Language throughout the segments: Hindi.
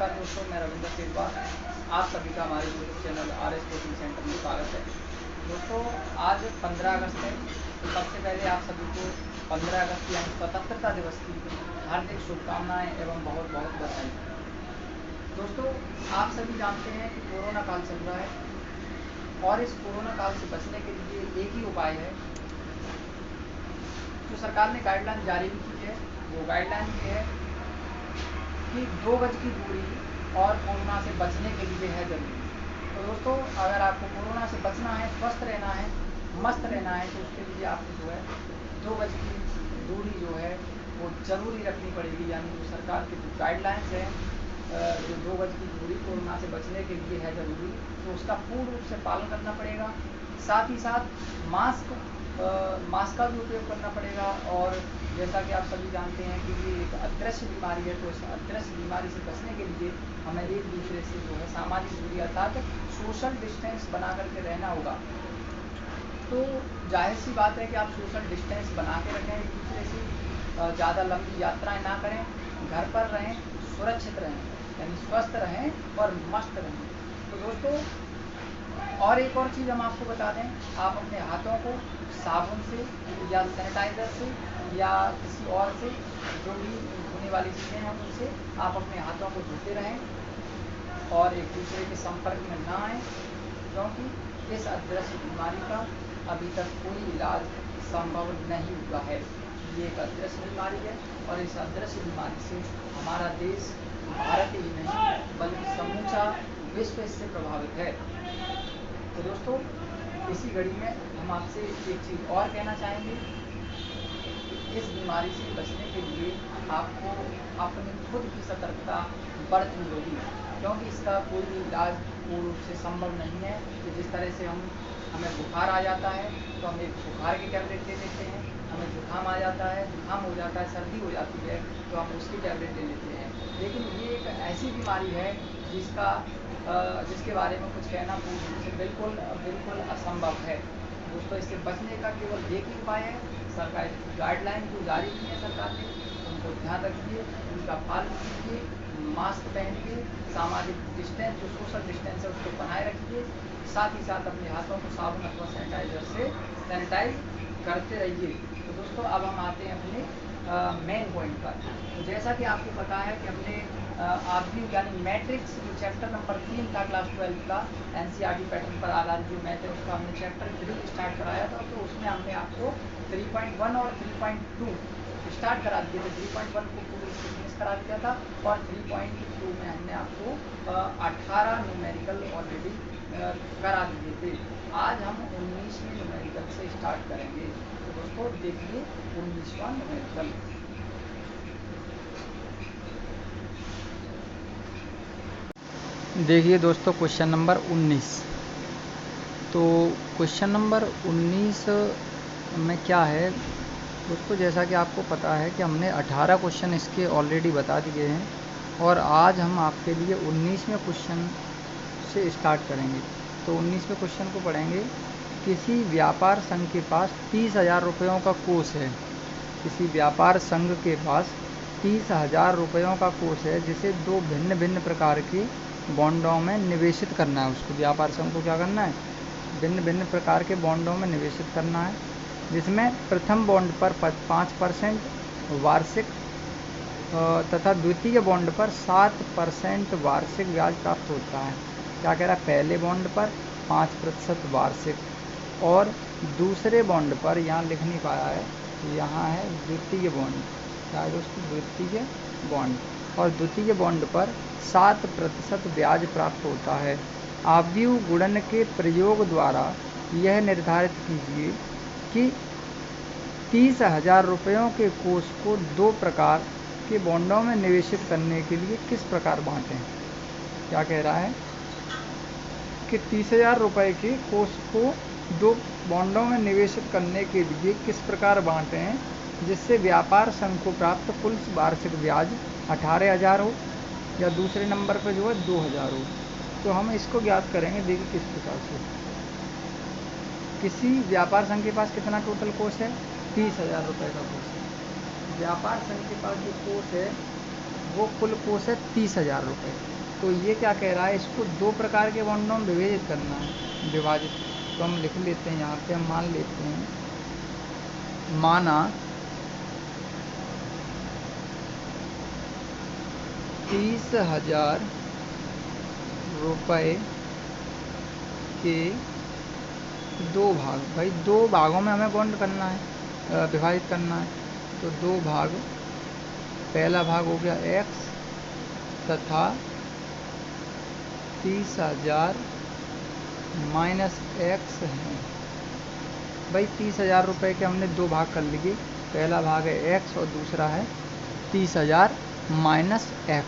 नमस्कार दोस्तों, मैं रविंद्र सिल्वा। आप सभी का हमारे YouTube channel RS coaching centre में स्वागत है। दोस्तों, आज 15 अगस्त है, तो सबसे पहले आप सभी को 15 अगस्त यानी स्वतंत्रता दिवस की हार्दिक शुभकामनाएं एवं बहुत बहुत बधाई। दोस्तों, आप सभी जानते हैं कि कोरोना काल चल रहा है और इस कोरोना काल से बचने के लिए एक ही उपाय है जो सरकार ने गाइडलाइन जारी भी की है। वो गाइडलाइन ये है कि 2 गज की दूरी और कोरोना से बचने के लिए है जरूरी। तो दोस्तों, अगर आपको कोरोना से बचना है, स्वस्थ रहना है, मस्त रहना है, तो उसके लिए आपको जो है 2 गज की दूरी जो है वो ज़रूरी रखनी पड़ेगी। यानी जो सरकार की जो गाइडलाइंस है, जो 2 गज की दूरी कोरोना से बचने के लिए है ज़रूरी, तो उसका पूर्ण रूप से पालन करना पड़ेगा। साथ ही साथ मास्क का भी उपयोग करना पड़ेगा। और जैसा कि आप सभी जानते हैं कि ये एक अदृश्य बीमारी है, तो इस अदृश्य बीमारी से बचने के लिए हमें एक दूसरे से जो है सामाजिक दूरी अर्थात सोशल डिस्टेंस बना करके रहना होगा। तो जाहिर सी बात है कि आप सोशल डिस्टेंस बना के रखें एक दूसरे से, ज़्यादा लंबी यात्राएं ना करें, घर पर रहें, सुरक्षित रहें, यानी स्वस्थ रहें और मस्त रहें। तो दोस्तों, और एक और चीज़ हम आपको बता दें, आप अपने हाथों को साबुन से या सैनिटाइज़र से या किसी और से, जो भी धोने वाली चीज़ें हैं उनसे आप अपने हाथों को धोते रहें और एक दूसरे के संपर्क में ना आएँ, क्योंकि इस अदृश्य बीमारी का अभी तक कोई इलाज संभव नहीं हुआ है। ये एक अदृश्य बीमारी है और इस अदृश्य बीमारी से हमारा देश, भारत ही नहीं बल्कि समूचा विश्व इससे प्रभावित है। तो दोस्तों, इसी घड़ी में हम आपसे एक चीज़ और कहना चाहेंगे कि इस बीमारी से बचने के लिए आपको अपनी खुद की सतर्कता बरतनी होगी, क्योंकि इसका कोई भी इलाज पूर्ण रूप से संभव नहीं है। कि जिस तरह से हमें बुखार आ जाता है तो हम एक बुखार की टैबलेट ले लेते हैं, हमें जुकाम आ जाता है, जुकाम हो जाता है, सर्दी हो जाती है तो हम उसकी टैबलेट ले लेते हैं। लेकिन ये एक ऐसी बीमारी है जिसके बारे में कुछ कहना पूर्ण रूप से बिल्कुल असंभव है। दोस्तों, इससे बचने का केवल एक ही उपाय है, सरकार की गाइडलाइन जो जारी की है सरकार ने, उनको ध्यान रखिए, उनका पालन कीजिए, मास्क पहनिए, सामाजिक डिस्टेंस जो सोशल डिस्टेंस है उसको बनाए रखिए। साथ ही साथ अपने हाथों को साबुन अथवा सैनिटाइजर से सैनिटाइज करते रहिए। तो दोस्तों, अब हम आते हैं अपने मेन पॉइंट पर। तो जैसा कि आपको पता है कि हमने आरबी यानी मैट्रिक्स जो चैप्टर नंबर 3 था क्लास 12 का, NCERT पैटर्न पर आधारित जो मैथ है उसका हमने चैप्टर 3 स्टार्ट कराया था। तो उसमें हमने आपको 3.1 और 3.2 स्टार्ट करा दिए थे। 3.1 को पूरी फिनिश करा दिया था और 3.2 में हमने आपको 18 न्यूमेरिकल ऑलरेडी करा दिए थे। आज हम 19वें न्यूमेरिकल से स्टार्ट करेंगे। तो दोस्तों देखिए 19वां न्यूमेरिकल। देखिए दोस्तों, क्वेश्चन नंबर 19। तो क्वेश्चन नंबर 19 में क्या है दोस्तों, जैसा कि आपको पता है कि हमने 18 क्वेश्चन इसके ऑलरेडी बता दिए हैं और आज हम आपके लिए 19वें क्वेश्चन से स्टार्ट करेंगे। तो 19वें क्वेश्चन को पढ़ेंगे। किसी व्यापार संघ के पास 30,000 रुपयों का कोष है। किसी व्यापार संघ के पास 30,000 रुपयों का कोष है, जिसे 2 भिन्न भिन्न प्रकार के बॉन्डों में निवेशित करना है। उसको व्यापार संघ को क्या करना है? भिन्न भिन्न प्रकार के बॉन्डों में निवेशित करना है, जिसमें प्रथम बॉन्ड पर 5% वार्षिक तथा द्वितीय बॉन्ड पर 7% वार्षिक ब्याज प्राप्त होता है। क्या कह रहा है? पहले बॉन्ड पर 5% वार्षिक और दूसरे बॉन्ड पर, यहाँ लिख नहीं पाया है, यहाँ है द्वितीय बॉन्ड। क्या है दोस्तों? द्वितीय बॉन्ड। और द्वितीय बॉन्ड पर 7% ब्याज प्राप्त होता है। आव्यूह गुणन के प्रयोग द्वारा यह निर्धारित कीजिए कि 30,000 रुपयों के कोष को 2 प्रकार के बॉन्डों में निवेशित करने के लिए किस प्रकार बांटें। क्या कह रहा है कि 30,000 रुपये के कोष को 2 बॉन्डों में निवेशित करने के लिए किस प्रकार बांटें जिससे व्यापार संघ को प्राप्त कुल वार्षिक ब्याज 18,000 हो या दूसरे नंबर पर जो है 2,000 हो। तो हम इसको ज्ञात करेंगे। देखिए किस प्रकार से। किसी व्यापार संघ के पास कितना टोटल कोष है? 30,000 रुपये का कोष है। व्यापार संघ के पास जो कोष है वो कुल कोष है 30,000 रुपये। तो ये क्या कह रहा है, इसको 2 प्रकार के बॉन्डों में विभाजित करना है, विभाजित। तो हम लिख लेते हैं यहाँ पे, हम मान लेते हैं, माना 30,000 रुपये के 2 भाग, भाई 2 भागों में हमें बॉन्ड करना है, विभाजित करना है। तो 2 भाग, पहला भाग हो गया x तथा 30,000 माइनस x है। भाई 30,000 रुपये के हमने 2 भाग कर लिए, पहला भाग है x और दूसरा है 30,000 माइनस x।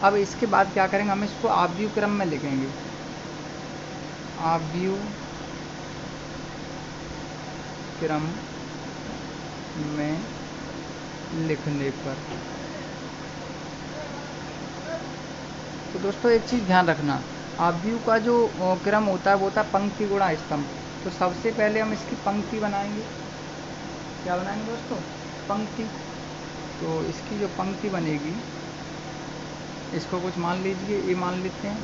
अब इसके बाद क्या करेंगे, हम इसको आव्यूह क्रम में लिखेंगे। आव्यूह क्रम में लिखने पर, तो दोस्तों एक चीज़ ध्यान रखना, आव्यूह का जो क्रम होता है वो होता है पंक्ति गुणा स्तंभ। तो सबसे पहले हम इसकी पंक्ति बनाएंगे। क्या बनाएंगे दोस्तों, पंक्ति। तो इसकी जो पंक्ति बनेगी, इसको कुछ मान लीजिए, ये मान लेते हैं।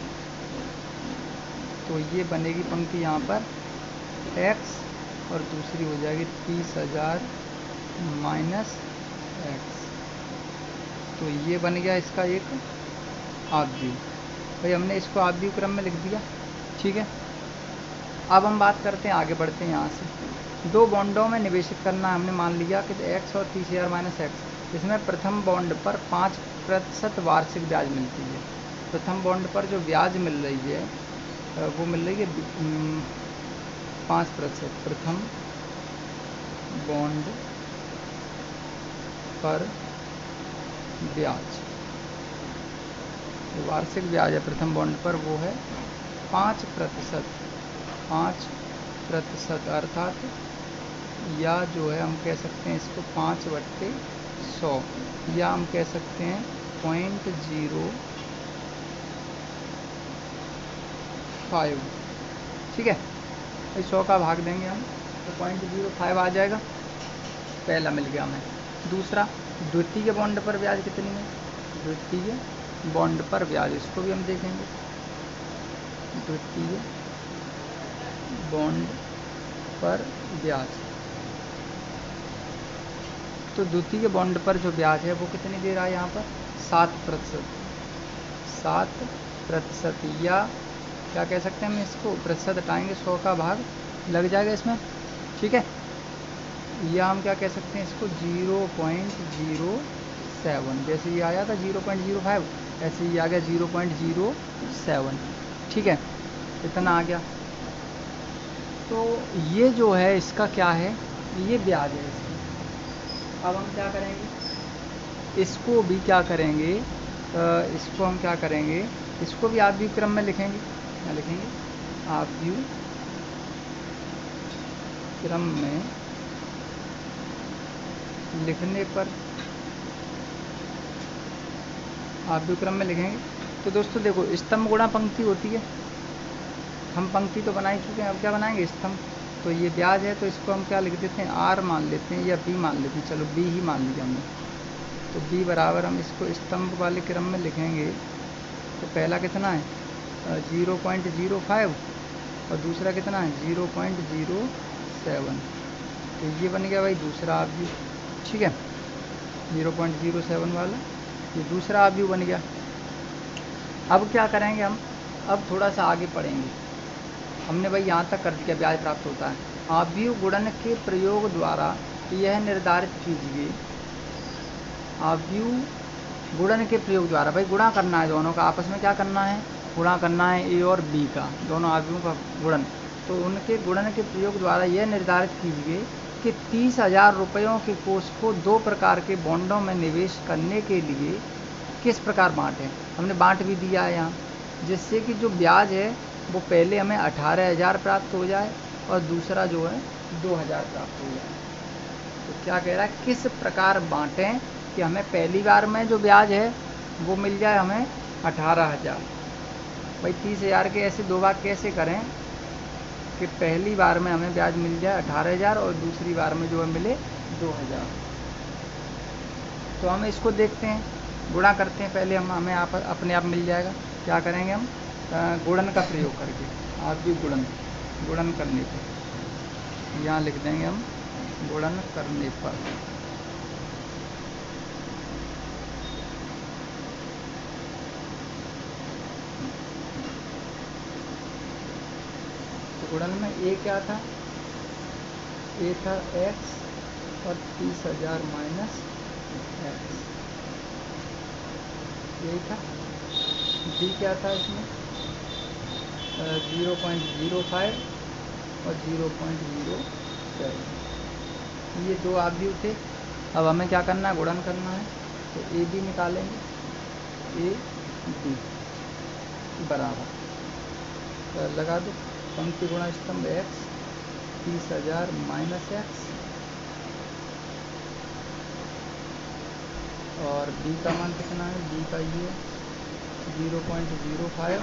तो ये बनेगी पंक्ति यहाँ पर x और दूसरी हो जाएगी 30,000 माइनस x। तो ये बन गया इसका एक आव्यूह। भाई हमने इसको आव्यूह क्रम में लिख दिया, ठीक है। अब हम बात करते हैं, आगे बढ़ते हैं यहाँ से। 2 बॉन्डों में निवेशित करना है, हमने मान लिया कि x और 30,000 माइनस x। इसमें प्रथम बॉन्ड पर 5% वार्षिक ब्याज मिलती है। प्रथम बॉन्ड पर जो ब्याज मिल रही है वो मिल रही है 5%। प्रथम बॉन्ड पर ब्याज, जो वार्षिक ब्याज है प्रथम बॉन्ड पर वो है 5%। 5% अर्थात, या जो है हम कह सकते हैं इसको 5/100, या हम कह सकते हैं 0.05, ठीक है। 100 का भाग देंगे हम तो 0.05 आ जाएगा, पहला मिल गया हमें। दूसरा, द्वितीय बॉन्ड पर ब्याज कितनी है, द्वितीय बॉन्ड पर ब्याज, इसको भी हम देखेंगे। द्वितीय बॉन्ड पर ब्याज, तो द्वितीय बॉन्ड पर जो ब्याज है वो कितनी दे रहा है यहाँ पर, 7%। 7%, या क्या कह सकते हैं हम इसको, प्रतिशत हटाएंगे, 100 का भाग लग जाएगा इसमें, ठीक है। या हम क्या कह सकते हैं इसको 0.07, जैसे ये आया था 0.05, ऐसे ही आ गया 0.07, ठीक है। इतना आ गया। तो ये जो है इसका क्या है, ये ब्याज है इसकी। अब हम क्या करेंगे, इसको भी क्या करेंगे, इसको हम क्या करेंगे, इसको भी आव्यूह क्रम में लिखेंगे। क्या लिखेंगे, आव्यूह क्रम में लिखने पर, आव्यूह क्रम में लिखेंगे। तो दोस्तों देखो, स्तंभ गुणा पंक्ति होती है, हम पंक्ति तो बना ही चुके हैं, अब क्या बनाएंगे, स्तंभ। तो ये ब्याज है, तो इसको हम क्या लिख देते हैं, R मान लेते हैं, या B मान लेते हैं, चलो B ही मान लिया हमने। तो B बराबर हम इसको स्तंभ वाले क्रम में लिखेंगे। तो पहला कितना है 0.05 और दूसरा कितना है 0.07। तो ये बन गया भाई दूसरा आव्यूह, ठीक है। 0.07 वाला ये दूसरा आव्यूह बन गया। अब क्या करेंगे हम, अब थोड़ा सा आगे पढ़ेंगे। हमने भाई यहाँ तक कर दिया, ब्याज प्राप्त होता है। आव्यूह गुणन के प्रयोग द्वारा यह निर्धारित कीजिए, आव्यूह गुणन के प्रयोग द्वारा, भाई गुणा करना है दोनों का, आपस में क्या करना है, गुणा करना है A और B का, दोनों आव्यूहों का गुणन। तो उनके गुणन के प्रयोग द्वारा यह निर्धारित कीजिए कि 30,000 रुपयों के कोष को 2 प्रकार के बॉन्डों में निवेश करने के लिए किस प्रकार बांटें। हमने बांट भी दिया है यहाँ, जिससे कि जो ब्याज है वो पहले हमें 18,000 प्राप्त हो जाए और दूसरा जो है 2,000 प्राप्त हो जाए। तो क्या कह रहा है, किस प्रकार बांटें कि हमें पहली बार में जो ब्याज है वो मिल जाए हमें 18,000। भाई 30,000 के ऐसे 2 भाग कैसे करें कि पहली बार में हमें ब्याज मिल जाए 18,000 और दूसरी बार में जो है मिले 2,000। तो हम इसको देखते हैं, गुणा करते हैं। पहले हम हमें अपने आप मिल जाएगा। क्या करेंगे हम? गुणन का प्रयोग करके, आप भी गुणन करने पर यहाँ लिख देंगे हम, गुणन करने पर। तो गुणन में ए क्या था? ए था x और 30,000 माइनस एक्स, यही था। बी क्या था इसमें? 0.05 और 0.07, ये दो आव्यूह थे। अब हमें क्या करना है? गुणन करना है। तो ए बी निकालेंगे, ए बी बराबर, तो लगा दो, पंक्ति गुणा स्तंभ x 30,000 माइनस एक्स, और बी का मान कितना है? बी का ये 0.05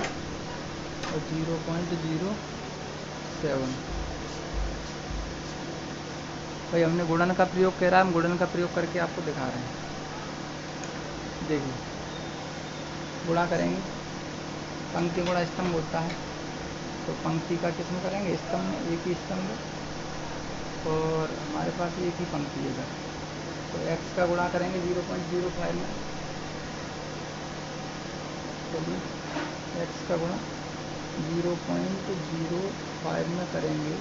और 0.07। भाई हमने गुणन का प्रयोग कह रहा है, हम गुणन का प्रयोग करके आपको दिखा रहे हैं। देखिए, गुणा करेंगे, पंक्ति गुणा स्तंभ होता है, तो पंक्ति का किसमें करेंगे? स्तंभ में, एक ही स्तंभ है और हमारे पास एक ही पंक्ति है इधर, तो x का गुणा करेंगे 0.05 में, तो x का गुणा 0.05 में करेंगे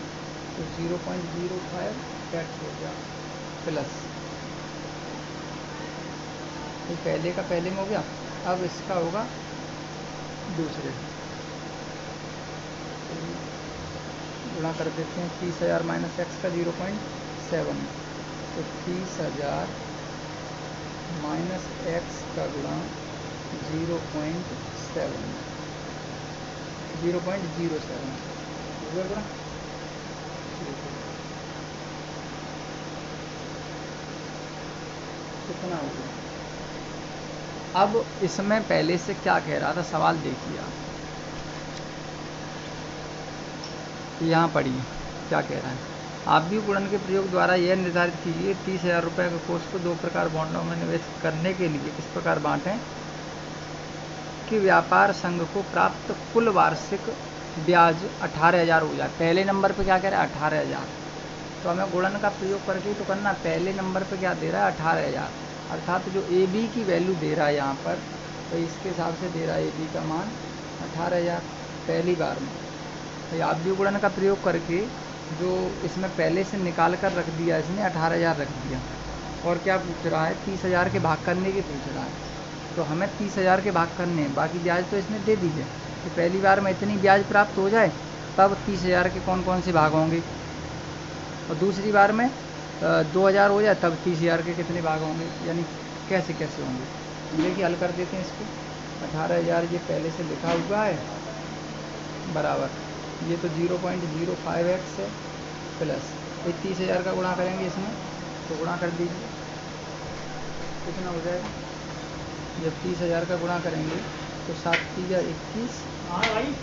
तो 0.05 x हो गया प्लस, तो पहले का पहले में हो गया। अब इसका होगा दूसरे, गुणा कर देते हैं। 30,000 माइनस एक्स का 0.7, तो 30,000 माइनस एक्स का गुणा 0.7, 0.07 गुणा, कितना हो गया? अब इसमें पहले से क्या कह रहा था सवाल, देखिए आप यहाँ पढ़िए क्या कह रहा है। आप भी गुणन के प्रयोग द्वारा यह निर्धारित कीजिए 30,000 रुपये के कोष को दो प्रकार बॉन्डों में निवेश करने के लिए किस प्रकार बांटें कि व्यापार संघ को प्राप्त कुल वार्षिक ब्याज 18,000 हो जाए। पहले नंबर पे क्या कह रहा है? 18,000। तो हमें गुणन का प्रयोग करके तो करना, पहले नंबर पे क्या दे रहा है? 18,000, अर्थात जो ए बी की वैल्यू दे रहा है यहाँ पर, तो इसके हिसाब से दे रहा है ए बी का मान 18,000 पहली बार में। तो आप भी गुणन का प्रयोग करके जो इसमें पहले से निकाल कर रख दिया, इसने 18,000 रख दिया, और क्या पूछ रहा है? 30,000 के भाग करने की पूछ रहा है। तो हमें 30,000 के भाग करने हैं, बाकी ब्याज तो इसने दे दी है। तो पहली बार में इतनी ब्याज प्राप्त हो जाए तब 30,000 के कौन कौन से भाग होंगे, और दूसरी बार में 2,000 हो जाए तब 30,000 के कितने भाग होंगे, यानी कैसे कैसे होंगे। देखिए हल कर देते हैं इसको। 18,000 ये पहले से लिखा हुआ है, बराबर ये तो 0.05x है, प्लस ये 30,000 का गुणा करेंगे इसमें, तो गुणा कर दीजिए, कितना हो जाएगा? जब 30,000 का गुणा करेंगे तो 7 3 21। हाँ भाई,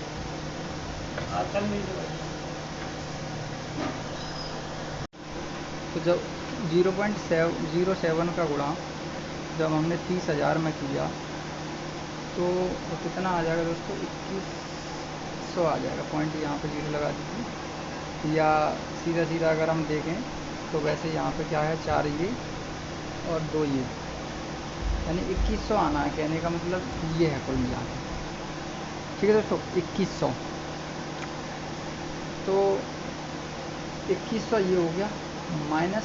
तो जब 0.07 का गुणा जब हमने 30,000 में किया तो कितना आ जाएगा दोस्तों? 2100 आ जाएगा। पॉइंट यहाँ पे 0 लगा दीजिए, या सीधा सीधा अगर हम देखें तो वैसे यहाँ पे क्या है? 4 ये और 2 ये, यानी 2100 आना है। कहने का मतलब ये है कुल मिला के। ठीक है दोस्तों, 2100, तो 2100 ये हो गया, माइनस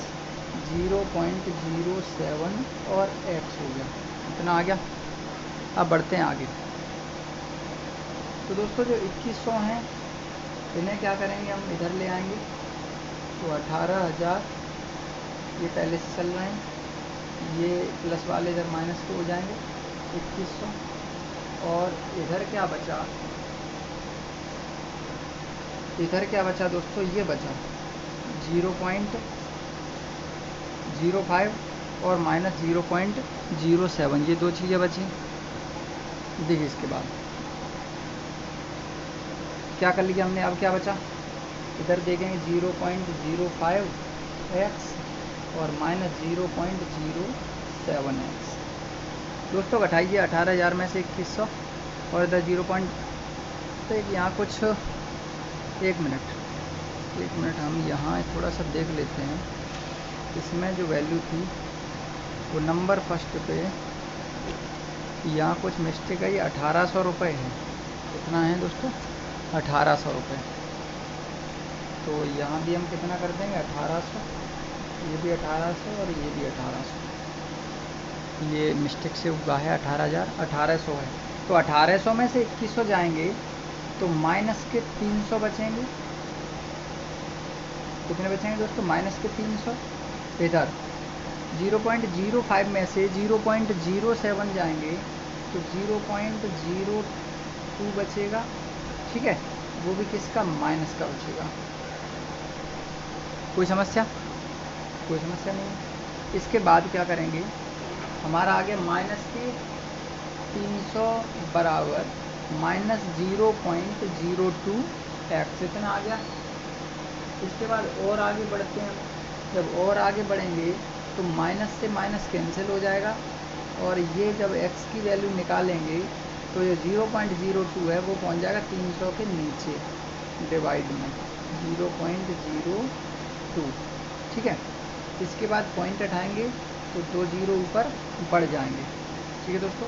0.07 और x हो गया, इतना आ गया। अब बढ़ते हैं आगे। तो दोस्तों जो 2100 हैं इन्हें क्या करेंगे? हम इधर ले आएंगे, तो 18,000 ये पहले से चल रहे हैं, ये प्लस वाले इधर माइनस के हो जाएंगे 2100, और इधर क्या बचा? इधर क्या बचा दोस्तों? ये बचा 0.05 और माइनस 0.07, ये दो चीज़ें बची। देखिए इसके बाद क्या कर लिया हमने, अब क्या बचा? इधर देखेंगे 0.05x और माइनस 0.07 7x। दोस्तों घटाइए 18,000 में से 2100 और इधर 0 पॉइंट, तो यहाँ कुछ 1 मिनट हम यहाँ थोड़ा सा देख लेते हैं। इसमें जो वैल्यू थी वो नंबर फर्स्ट पे यहाँ कुछ मिस्टेक है, ये 1800 रुपये है। कितना है दोस्तों? 1800 रुपये। तो यहाँ भी हम कितना कर देंगे? 1800, ये भी 1800 और ये भी 1800। ये मिस्टेक से हुआ है 18,000 है। तो 1800 में से 2100 जाएंगे तो माइनस के 300 बचेंगे। कितने बचेंगे दोस्तों? माइनस के 300। इधर 0.05 में से 0.07 जाएंगे तो 0.02 बचेगा। ठीक है, वो भी किसका? माइनस का बचेगा। कोई समस्या? कोई समस्या नहीं। इसके बाद क्या करेंगे? हमारा आगे माइनस के 300 बराबर माइनस 0.02 x, इतना आ गया। इसके बाद और आगे बढ़ते हैं। जब और आगे बढ़ेंगे तो माइनस से माइनस कैंसिल हो जाएगा और ये जब x की वैल्यू निकालेंगे तो ये 0.02 है वो पहुंच जाएगा 300 के नीचे डिवाइड में 0.02। ठीक है, इसके बाद पॉइंट उठाएंगे तो 2 जीरो ऊपर बढ़ जाएंगे। ठीक है दोस्तों,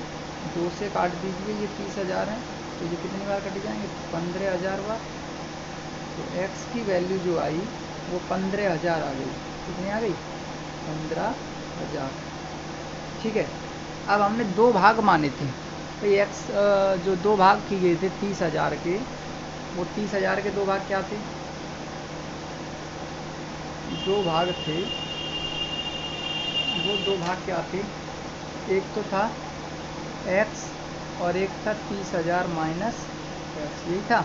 2 से काट दीजिए, ये 30,000 है तो ये कितनी बार कट जाएंगे? 15,000 बार। तो x की वैल्यू जो आई वो 15,000 आ गई। कितनी आ गई? 15,000। ठीक है, अब हमने 2 भाग माने थे तो x जो 2 भाग किए गए थे 30,000 के, वो 30,000 के 2 भाग क्या थे? 2 भाग थे, वो 2 भाग क्या थे? एक तो था x और एक था 30,000 माइनस x, यही था।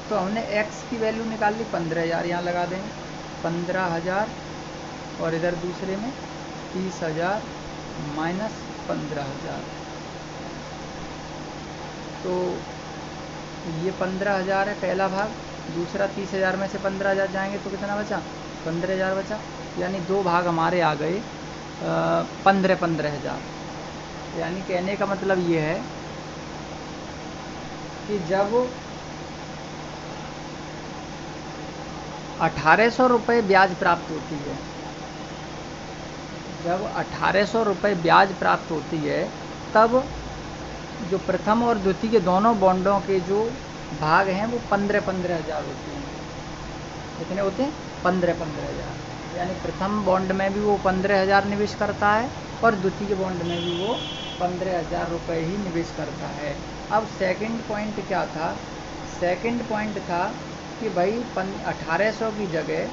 तो हमने x की वैल्यू निकाल ली 15,000, यहाँ लगा देंगे 15,000 और इधर दूसरे में 30,000 माइनस 15,000। तो ये 15,000 है पहला भाग, दूसरा 30,000 में से 15,000 जाएंगे तो कितना बचा? 15,000 बचा। यानी 2 भाग हमारे आ गए 15,000। यानी कहने का मतलब ये है कि जब 1800 रुपये ब्याज प्राप्त होती है, जब 1800 रुपये ब्याज प्राप्त होती है तब जो प्रथम और द्वितीय के दोनों बॉन्डों के जो भाग हैं वो 15,000 होते हैं। कितने होते हैं? 15,000। यानी प्रथम बॉन्ड में भी वो 15,000 निवेश करता है और द्वितीय बॉन्ड में भी वो 15,000 रुपये ही निवेश करता है। अब सेकंड पॉइंट क्या था? सेकंड पॉइंट था कि भाई 1800 की जगह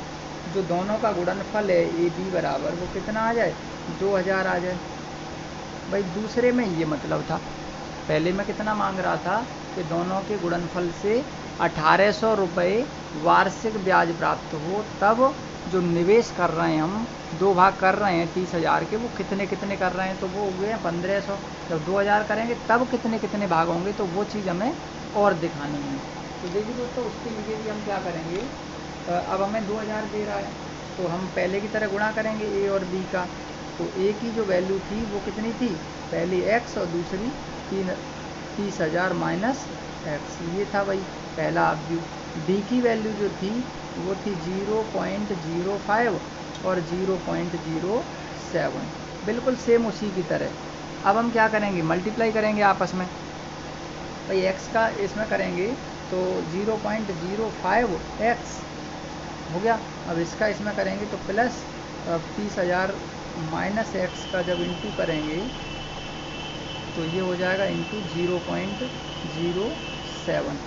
जो दोनों का गुणनफल है ए बी बराबर वो कितना आ जाए? 2,000 आ जाए। भाई दूसरे में ये मतलब था, पहले में कितना मांग रहा था कि दोनों के गुणनफल से 1800 रुपये वार्षिक ब्याज प्राप्त हो, तब जो निवेश कर रहे हैं हम 2 भाग कर रहे हैं 30,000 के, वो कितने कितने कर रहे हैं? तो वो हो गए हैं 1500। जब 2,000 करेंगे तब कितने कितने भाग होंगे, तो वो चीज़ हमें और दिखानी है। तो देखिए दोस्तों, उसके लिए भी हम क्या करेंगे? अब हमें 2,000 दे रहा है तो हम पहले की तरह गुणा करेंगे ए और बी का। तो ए की जो वैल्यू थी वो कितनी थी? पहली x और दूसरी 30,000 माइनस x, ये था भाई पहला आप। बी की वैल्यू जो थी वो थी 0.05 और 0.07, बिल्कुल सेम उसी की तरह। अब हम क्या करेंगे? मल्टीप्लाई करेंगे आपस में। भाई x का इसमें करेंगे तो 0.05 x हो गया। अब इसका इसमें करेंगे तो प्लस 30,000 माइनस x का जब इंटू करेंगे तो ये हो जाएगा इंटू 0.07।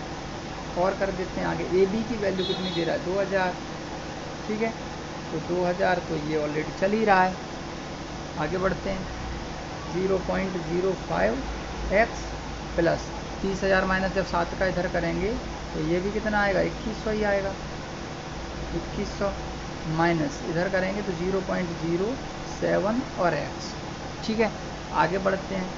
और कर देते हैं आगे। ए बी की वैल्यू कितनी दे रहा है? 2,000। ठीक है, तो 2,000 तो ये ऑलरेडी चल ही रहा है। आगे बढ़ते हैं। 0.05 x प्लस 30,000 माइनस जब 7 का इधर करेंगे तो ये भी कितना आएगा? 2100 ही आएगा। 2100 माइनस इधर करेंगे तो 0.07 और x। ठीक है, आगे बढ़ते हैं।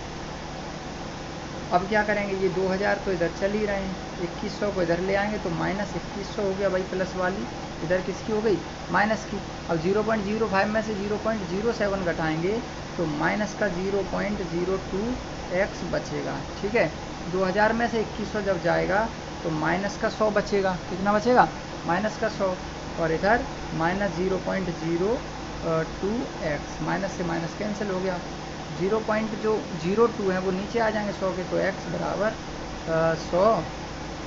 अब क्या करेंगे? ये 2,000 तो इधर चल ही रहे हैं, 2100 को इधर ले आएंगे तो माइनस 2100 हो गया भाई, प्लस वाली इधर किसकी हो गई? माइनस की। अब 0.05 में से 0.07 घटाएंगे तो माइनस का 0.02 x बचेगा। ठीक है, 2000 में से 2100 जब जाएगा तो माइनस का 100 बचेगा। कितना बचेगा? माइनस का 100। और इधर माइनस 0.02 x, माइनस से माइनस कैंसिल हो गया। 0.02 है वो नीचे आ जाएंगे 100 के, तो x बराबर 100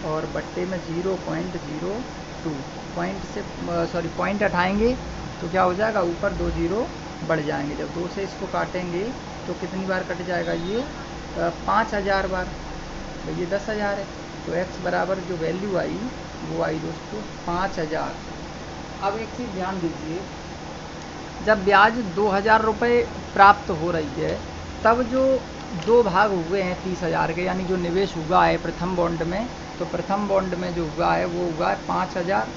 और बट्टे में 0.02 पॉइंट से पॉइंट हटाएंगे तो क्या हो जाएगा? ऊपर 2 जीरो बढ़ जाएंगे। जब 2 से इसको काटेंगे तो कितनी बार कट जाएगा? ये 5000 बार। तो ये 10,000 है, तो x बराबर जो वैल्यू आई वो आई दोस्तों 5000। अब एक चीज़ ध्यान दीजिए, जब ब्याज 2000 रुपये प्राप्त हो रही है तब जो 2 भाग हुए हैं 30,000 के, यानी जो निवेश हुआ है प्रथम बॉन्ड में, तो प्रथम बॉन्ड में जो हुआ है वो हुआ है 5000।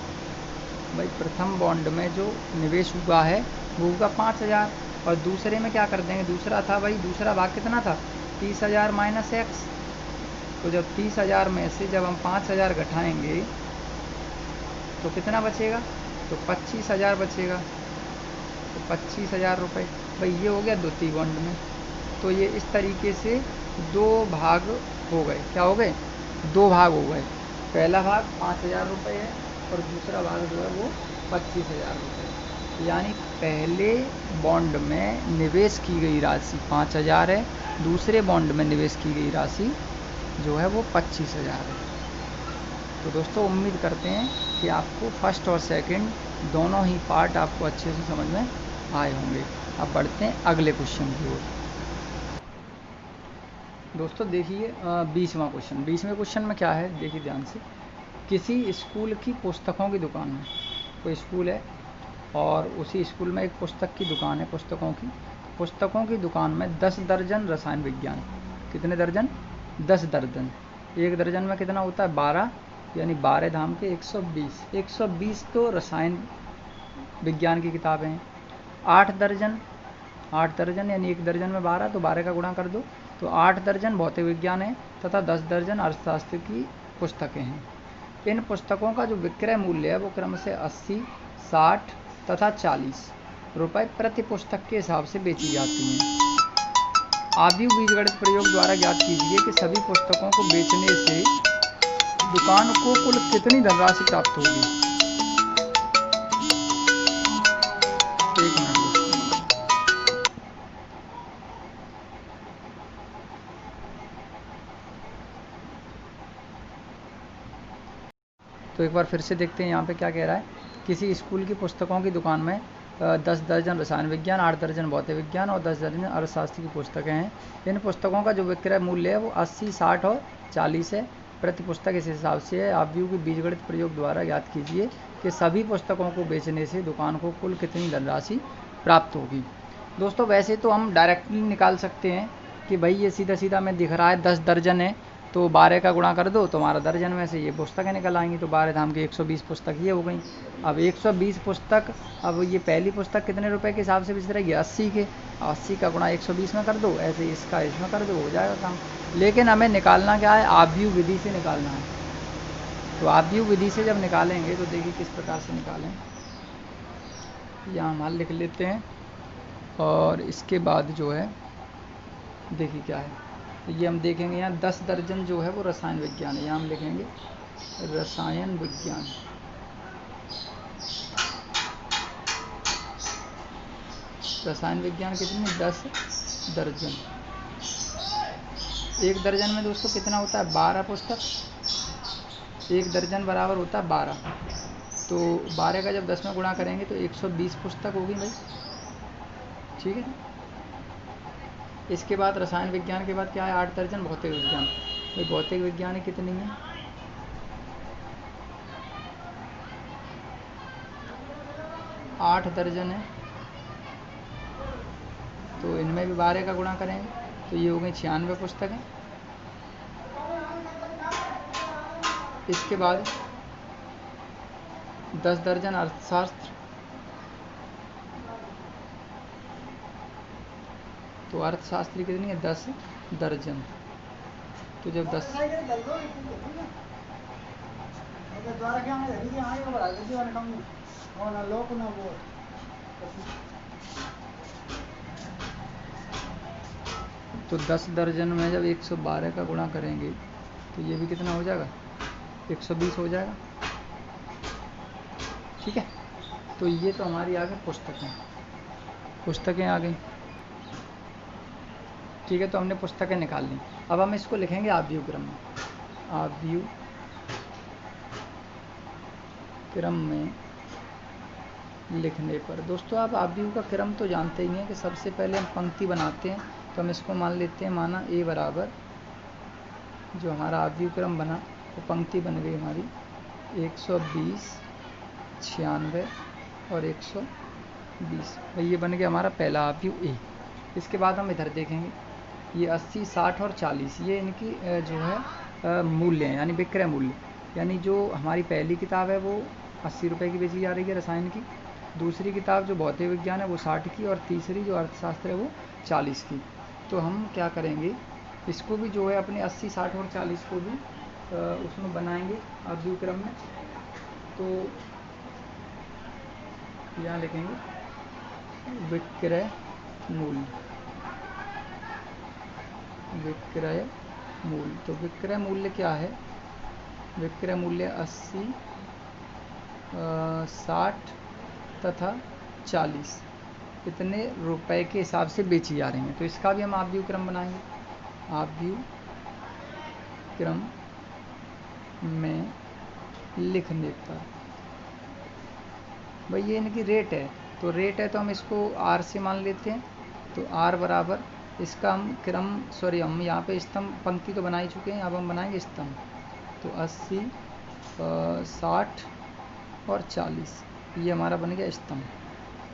भाई प्रथम बॉन्ड में जो निवेश हुआ है वो हुआ 5000, और दूसरे में क्या कर देंगे? दूसरा था भाई, दूसरा भाग कितना था? 30,000 माइनस एक्स। तो जब 30,000 में से जब हम 5000 घटाएंगे तो कितना बचेगा? तो 25,000 बचेगा। तो 25,000 रुपये। भाई ये हो गया द्वितीय बॉन्ड में। तो ये इस तरीके से 2 भाग हो गए। क्या हो गए? 2 भाग हो गए। पहला भाग 5000 रुपये है और दूसरा भाग जो है वो 25,000 रुपये। यानी पहले बॉन्ड में निवेश की गई राशि 5000 है, दूसरे बॉन्ड में निवेश की गई राशि जो है वो 25,000 है। तो दोस्तों उम्मीद करते हैं कि आपको फर्स्ट और सेकंड दोनों ही पार्ट आपको अच्छे से समझ में आए होंगे। अब बढ़ते हैं अगले क्वेश्चन की ओर। दोस्तों देखिए 20वां क्वेश्चन। 20वें क्वेश्चन में क्या है देखिए ध्यान से। किसी स्कूल की पुस्तकों की दुकान में, कोई स्कूल है और उसी स्कूल में एक पुस्तक की दुकान है, पुस्तकों की दुकान में 10 दर्जन रसायन विज्ञान। कितने दर्जन? 10 दर्जन। एक दर्जन में कितना होता है? 12, यानी 12 धाम के 120। 120 तो रसायन विज्ञान की किताबें हैं। 8 दर्जन यानी एक दर्जन में 12, तो 12 का गुणा कर दो, तो 8 दर्जन भौतिक विज्ञान है तथा 10 दर्जन अर्थशास्त्र की पुस्तकें हैं। इन पुस्तकों का जो विक्रय मूल्य है वो क्रम से 80, 60 तथा 40 रुपये प्रति पुस्तक के हिसाब से बेची जाती हैं। आव्यूह बीजगणित प्रयोग द्वारा ज्ञात कीजिए कि सभी पुस्तकों को बेचने से दुकान को कुल कितनी धनराशि प्राप्त होगी। एक मिनट। तो एक बार फिर से देखते हैं यहाँ पे क्या कह रहा है। किसी स्कूल की पुस्तकों की दुकान में 10 दर्जन रसायन विज्ञान, 8 दर्जन भौतिक विज्ञान और 10 दर्जन अर्थशास्त्र की पुस्तकें हैं। इन पुस्तकों का जो विक्रय मूल्य है वो 80, 60 और 40 है प्रति पुस्तक। इस हिसाब से है। आव्यूह के बीजगणित प्रयोग द्वारा ज्ञात कीजिए कि सभी पुस्तकों को बेचने से दुकान को कुल कितनी धनराशि प्राप्त होगी। दोस्तों वैसे तो हम डायरेक्टली निकाल सकते हैं कि भाई ये सीधा सीधा में दिख रहा है 10 दर्जन है, तो 12 का गुणा कर दो तो हमारा दर्जन में से ये पुस्तकें निकल आएंगी, तो 12 धाम की 120 पुस्तक ये हो गई। अब 120 पुस्तक, अब ये पहली पुस्तक कितने रुपए के हिसाब से बेच रहेगी? 80 के। 80 का गुणा 120 में कर दो, ऐसे इसका इसमें कर दो, हो जाएगा काम। लेकिन हमें निकालना क्या है? आव्यूह विधि से निकालना है। तो आव्यूह विधि से जब निकालेंगे तो देखिए किस प्रकार से निकालें। यहाँ हम लिख लेते हैं और इसके बाद जो है देखिए क्या है, तो ये हम देखेंगे यहाँ 10 दर्जन जो है वो रसायन विज्ञान है। यहाँ हम लिखेंगे रसायन विज्ञान। रसायन विज्ञान कितनी? 10 दर्जन। एक दर्जन में दोस्तों कितना होता है? 12 पुस्तक। एक दर्जन बराबर होता है 12, तो 12 का जब 10 में गुणा करेंगे तो 120 पुस्तक होगी भाई। ठीक है। इसके बाद रसायन विज्ञान के बाद क्या है? 8 दर्जन भौतिक विज्ञान। भाई भौतिक विज्ञान कितनी है? 8 दर्जन है, तो इनमें भी 12 का गुणा करेंगे तो ये हो गई 96 पुस्तकें। इसके बाद 10 दर्जन अर्थशास्त्र, तो अर्थशास्त्री कितनी है? 10 दर्जन। तो जब 10 तो 10 दर्जन में जब 112 का गुणा करेंगे तो ये भी कितना हो जाएगा, 120 हो जाएगा। ठीक है, तो ये तो हमारी आ गई पुस्तकें आ गई। ठीक है, तो हमने पुस्तकें निकाल ली। अब हम इसको लिखेंगे आव्यूह क्रम में। आव्यूह क्रम में लिखने पर दोस्तों आप आव्यूह का क्रम तो जानते ही हैं कि सबसे पहले हम पंक्ति बनाते हैं। तो हम इसको मान लेते हैं, माना ए बराबर जो हमारा आव्यूह क्रम बना वो पंक्ति बन गई हमारी 120, 96 और 120। भाई ये बन गया हमारा पहला आव्यूह ए। इसके बाद हम इधर देखेंगे, ये 80, 60 और 40 ये इनकी जो है मूल्य हैं, यानी विक्रय मूल्य। यानी जो हमारी पहली किताब है वो 80 रुपये की बेची जा रही है रसायन की, दूसरी किताब जो भौतिक विज्ञान है वो 60 की, और तीसरी जो अर्थशास्त्र है वो 40 की। तो हम क्या करेंगे, इसको भी जो है अपने 80, 60 और 40 को भी उसमें बनाएंगे आव्यूह क्रम में। तो यहाँ लिखेंगे विक्रय मूल्य। तो विक्रय मूल्य क्या है, विक्रय मूल्य 80, 60 तथा 40 इतने रुपए के हिसाब से बेची जा रही हैं। तो इसका भी हम आव्यूह क्रम बनाएंगे। आव्यूह क्रम में लिखने पर भाई ये इनकी रेट है, तो रेट है तो हम इसको आर से मान लेते हैं। तो आर बराबर इसका हम हम यहाँ पे स्तंभ पंक्ति तो बना ही चुके हैं, अब हम बनाएंगे स्तंभ। तो 80, 60 और 40 ये हमारा बन गया स्तंभ।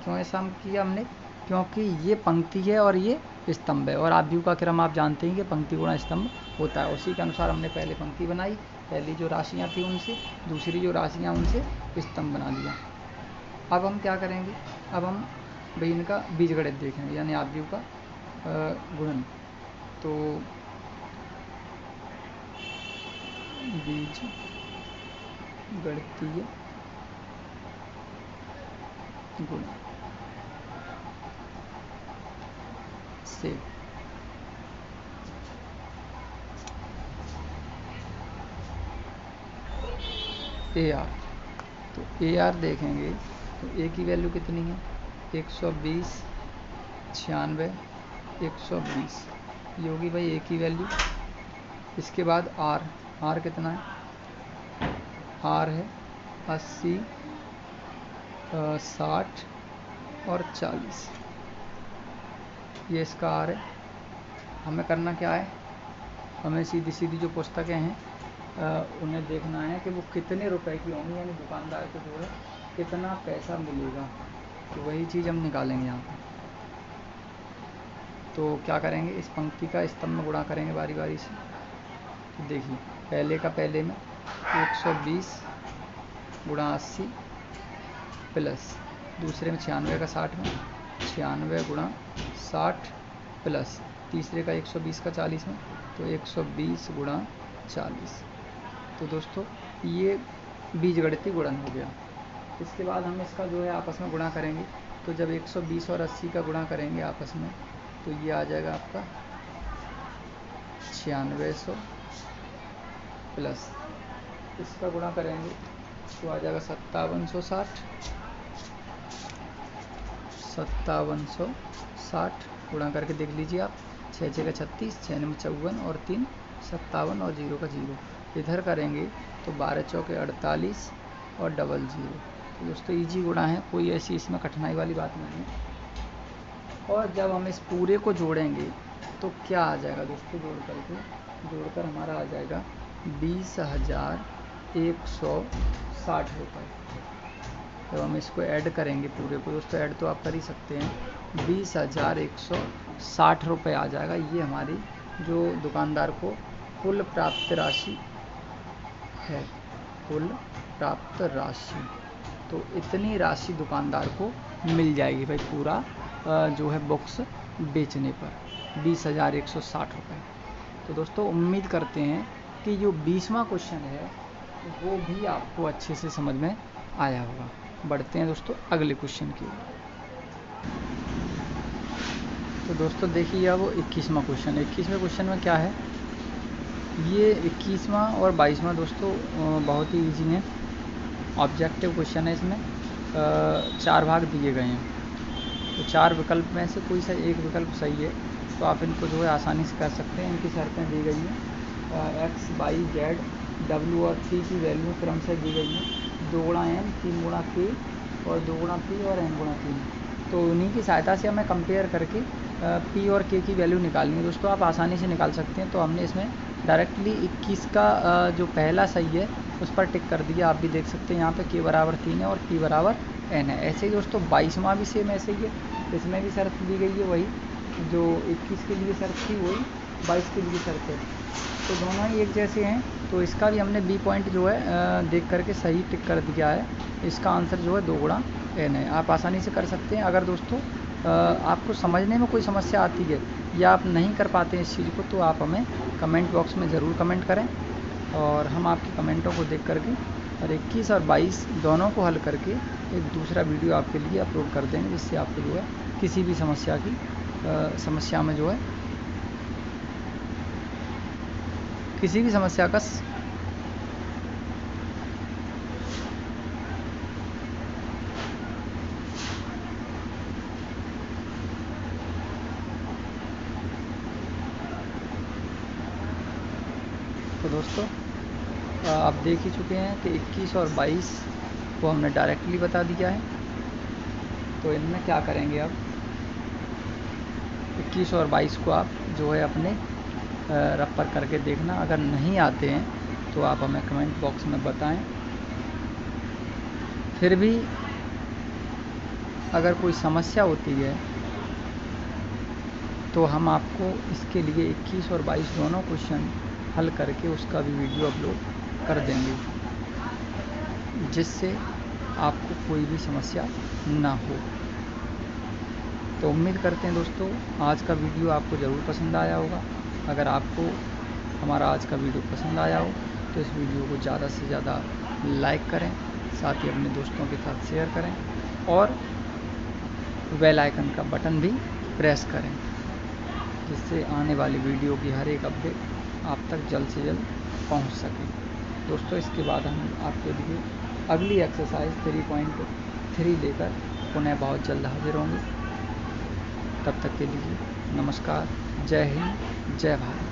क्यों ऐसा हम किया हमने, क्योंकि ये पंक्ति है और ये स्तंभ है, और आव्यूह का क्रम आप जानते हैं कि पंक्ति गुणा स्तंभ होता है। उसी के अनुसार हमने पहले पंक्ति बनाई, पहली जो राशियाँ थी उनसे, दूसरी जो राशियाँ उनसे स्तंभ बना दिया। अब हम क्या करेंगे, अब हम भाई इनका बीजगणित देखेंगे, यानी आव्यूह का गुणन। तो बीज गणितीय गुण से ए आर। तो ए आर देखेंगे तो ए की वैल्यू कितनी है, 120, 96, 120 ये होगी भाई ए की वैल्यू। इसके बाद आर कितना है, आर है 80, 60 और 40 ये इसका आर है। हमें करना क्या है, हमें सीधी सीधी जो पुस्तकें हैं उन्हें देखना है कि वो कितने रुपए की होंगी, यानी दुकानदार को जो है कितना पैसा मिलेगा। तो वही चीज़ हम निकालेंगे यहाँ पर। तो क्या करेंगे, इस पंक्ति का स्तंभ में गुणा करेंगे बारी बारी से। तो देखिए पहले का पहले में 120 गुणा 80 प्लस दूसरे में 96 का 60 में 96 गुणा 60 प्लस तीसरे का 120 का 40 में तो 120 गुणा 40। तो दोस्तों ये बीजगणितीय गुणन हो गया। इसके बाद हम इसका जो है आपस में गुणा करेंगे। तो जब 120 और 80 का गुणा करेंगे आपस में तो ये आ जाएगा आपका 9600 प्लस इसका गुणा करेंगे तो आ जाएगा 5760। 5760 गुणा करके देख लीजिए आप, 6 6 का 36, 6 में 54 और 3 57 और 0 का 0 इधर करेंगे तो 12 चौके 48 और डबल 0। तो दोस्तों इजी गुणा है, कोई ऐसी इसमें कठिनाई वाली बात नहीं है। और जब हम इस पूरे को जोड़ेंगे तो क्या आ जाएगा दोस्तों, जोड़कर हमारा आ जाएगा 20,160 रुपये। जब हम इसको ऐड करेंगे पूरे को, दोस्तों ऐड तो आप कर ही सकते हैं, 20,160 रुपये आ जाएगा। ये हमारी जो दुकानदार को कुल प्राप्त राशि है, कुल प्राप्त राशि। तो इतनी राशि दुकानदार को मिल जाएगी भाई पूरा जो है बुक्स बेचने पर 20,160 रुपये। तो दोस्तों उम्मीद करते हैं कि जो 20वां क्वेश्चन है वो भी आपको अच्छे से समझ में आया होगा। बढ़ते हैं दोस्तों अगले क्वेश्चन की ओर। तो दोस्तों देखिए अब 21वां क्वेश्चन। 21वें क्वेश्चन में क्या है, ये 21वां और 22वां दोस्तों बहुत ही ईजी है, ऑब्जेक्टिव क्वेश्चन है। इसमें 4 भाग दिए गए हैं, तो 4 विकल्प में से कोई सा एक विकल्प सही है तो आप इनको जो है आसानी से कर सकते हैं। इनकी शर्तें दी गई हैं, एक्स वाई जेड डब्ल्यू और पी की वैल्यू क्रम से दी गई हैं, 2 गुणा एन 3 गुणा के और 2 गुणा पी और एन गुणा 3। तो उन्हीं की सहायता से हमें कंपेयर करके पी और के की वैल्यू निकालनी है दोस्तों। आप आसानी से निकाल सकते हैं। तो हमने इसमें डायरेक्टली 21 का जो पहला सही है उस पर टिक कर दिया। आप भी देख सकते हैं यहाँ पे के बराबर 3 है और पी बराबर एन है। ऐसे ही दोस्तों 22वां भी सेम ऐसे ही है, इसमें भी शर्त दी गई है वही जो 21 के लिए शर्त थी वही 22 के लिए शर्त है, तो दोनों ही एक जैसे हैं। तो इसका भी हमने बी पॉइंट जो है देख करके सही टिक कर दिया है। इसका आंसर जो है 2 गुणा एन है। आप आसानी से कर सकते हैं। अगर दोस्तों आपको समझने में कोई समस्या आती है या आप नहीं कर पाते हैं इस चीज़ को, तो आप हमें कमेंट बॉक्स में ज़रूर कमेंट करें और हम आपके कमेंटों को देख करके और 21 और 22 दोनों को हल करके एक दूसरा वीडियो आपके लिए अपलोड कर देंगे, जिससे आपको जो है किसी भी समस्या में जो है किसी भी समस्या का तो दोस्तों आप देख ही चुके हैं कि 21 और 22 को हमने डायरेक्टली बता दिया है। तो इनमें क्या करेंगे, अब 21 और 22 को आप जो है अपने रफ पर करके देखना। अगर नहीं आते हैं तो आप हमें कमेंट बॉक्स में बताएं। फिर भी अगर कोई समस्या होती है तो हम आपको इसके लिए 21 और 22 दोनों क्वेश्चन हल करके उसका भी वीडियो अपलोड कर देंगे, जिससे आपको कोई भी समस्या ना हो। तो उम्मीद करते हैं दोस्तों आज का वीडियो आपको ज़रूर पसंद आया होगा। अगर आपको हमारा आज का वीडियो पसंद आया हो तो इस वीडियो को ज़्यादा से ज़्यादा लाइक करें, साथ ही अपने दोस्तों के साथ शेयर करें और बेल आइकन का बटन भी प्रेस करें, जिससे आने वाली वीडियो की हर एक अपडेट आप तक जल्द से जल्द पहुंच सके। दोस्तों इसके बाद हम आपके लिए अगली एक्सरसाइज 3.3 लेकर पुनः बहुत जल्द हाजिर होंगे। तब तक के लिए नमस्कार, जय हिंद, जय भारत।